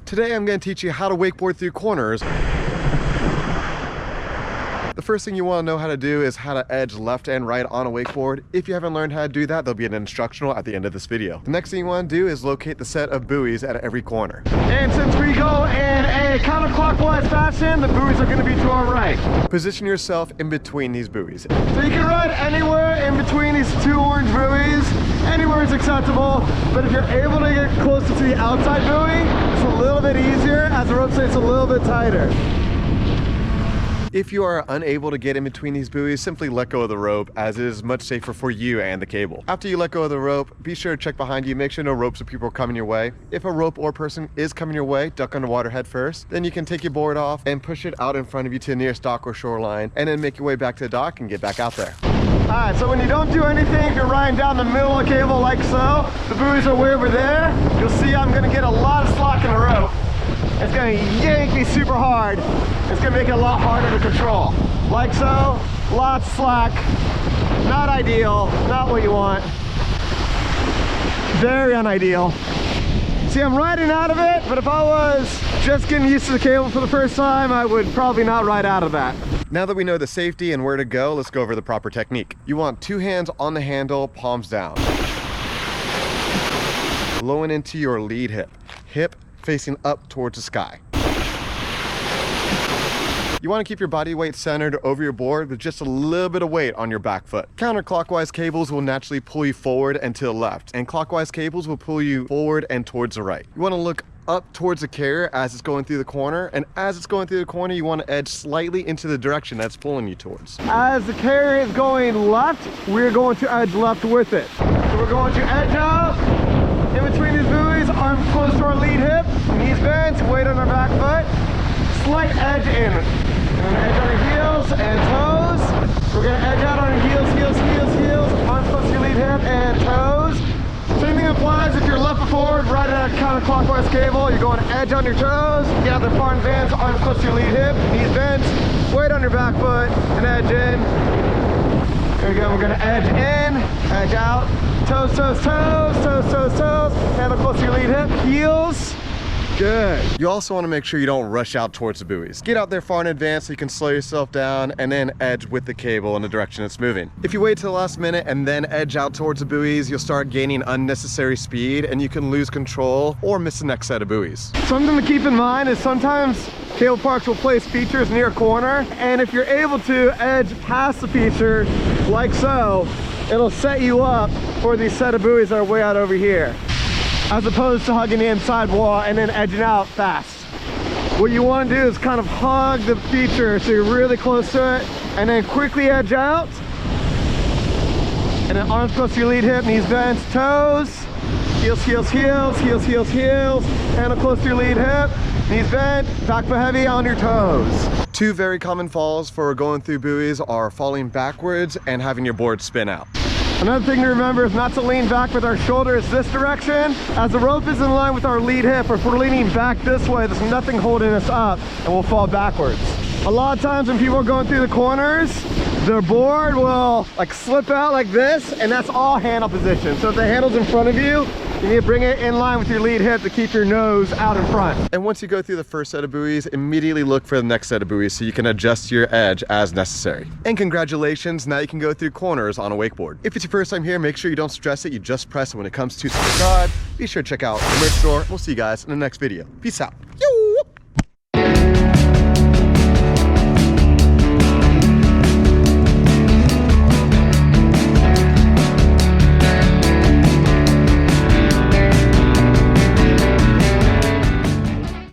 Today I'm going to teach you how to wakeboard through corners. The first thing you want to know how to do is how to edge left and right on a wakeboard. If you haven't learned how to do that, there'll be an instructional at the end of this video. The next thing you want to do is locate the set of buoys at every corner. And since we go in a counterclockwise fashion, the buoys are going to be to our right. Position yourself in between these buoys. So you can ride anywhere in between these two orange buoys. Anywhere is acceptable, but if you're able to get closer to the outside buoy, it's a little bit easier as the rope stays a little bit tighter. If you are unable to get in between these buoys, simply let go of the rope, as it is much safer for you and the cable. After you let go of the rope, be sure to check behind you, make sure no ropes or people are coming your way. If a rope or person is coming your way, duck underwater head first. Then you can take your board off and push it out in front of you to the nearest dock or shoreline, and then make your way back to the dock and get back out there. Alright, so when you don't do anything, if you're riding down the middle of the cable like so, the buoys are way over there, you'll see I'm going to get a lot of slack in the rope. It's going to yank me super hard. It's going to make it a lot harder to control. Like so, lots of slack. Not ideal, not what you want. Very unideal. See, I'm riding out of it, but if I was just getting used to the cable for the first time, I would probably not ride out of that. Now that we know the safety and where to go, let's go over the proper technique. You want two hands on the handle, palms down. Blowing into your lead hip. Hip facing up towards the sky. You want to keep your body weight centered over your board with just a little bit of weight on your back foot. Counterclockwise cables will naturally pull you forward and to the left, and clockwise cables will pull you forward and towards the right. You want to look up towards the carrier as it's going through the corner, and as it's going through the corner, you want to edge slightly into the direction that's pulling you towards. As the carrier is going left, we're going to edge left with it. So we're going to edge out in between these buoys, arms close to our lead hip, knees bent, weight on our back foot, slight edge in. We're going to edge on our heels and toes. We're going to edge out on our heels, heels, heels, heels, arms close to your lead hip and toes. Same thing applies if you're left or forward, riding on a counterclockwise cable. You're going to edge on your toes, get out there far in advance, arms close to your lead hip, knees bent, weight on your back foot, and edge in. There we go, we're going to edge in, edge out, toes, toes, toes, toes, toes, toes, handle close to your lead hip, heels. Good. You also want to make sure you don't rush out towards the buoys. Get out there far in advance so you can slow yourself down and then edge with the cable in the direction it's moving. If you wait till the last minute and then edge out towards the buoys, you'll start gaining unnecessary speed and you can lose control or miss the next set of buoys. Something to keep in mind is sometimes cable parks will place features near a corner, and if you're able to edge past the feature like so, it'll set you up for these set of buoys that are way out over here, as opposed to hugging the inside wall and then edging out fast. What you want to do is kind of hug the feature so you're really close to it, and then quickly edge out, and then arms close to your lead hip, knees bent, toes, heels, heels, heels, heels, heels, heels, handle close to your lead hip, knees bent, back foot heavy on your toes. Two very common falls for going through buoys are falling backwards and having your board spin out. Another thing to remember is not to lean back with our shoulders this direction, as the rope is in line with our lead hip. If we're leaning back this way, there's nothing holding us up and we'll fall backwards. A lot of times when people are going through the corners, their board will like slip out like this, and that's all handle position. So if the handle's in front of you, you need to bring it in line with your lead hip to keep your nose out in front. And once you go through the first set of buoys, immediately look for the next set of buoys so you can adjust your edge as necessary. And congratulations, now you can go through corners on a wakeboard. If it's your first time here, make sure you don't stress it, you just press it when it comes to subscribe. Be sure to check out the merch store. We'll see you guys in the next video. Peace out. Yo!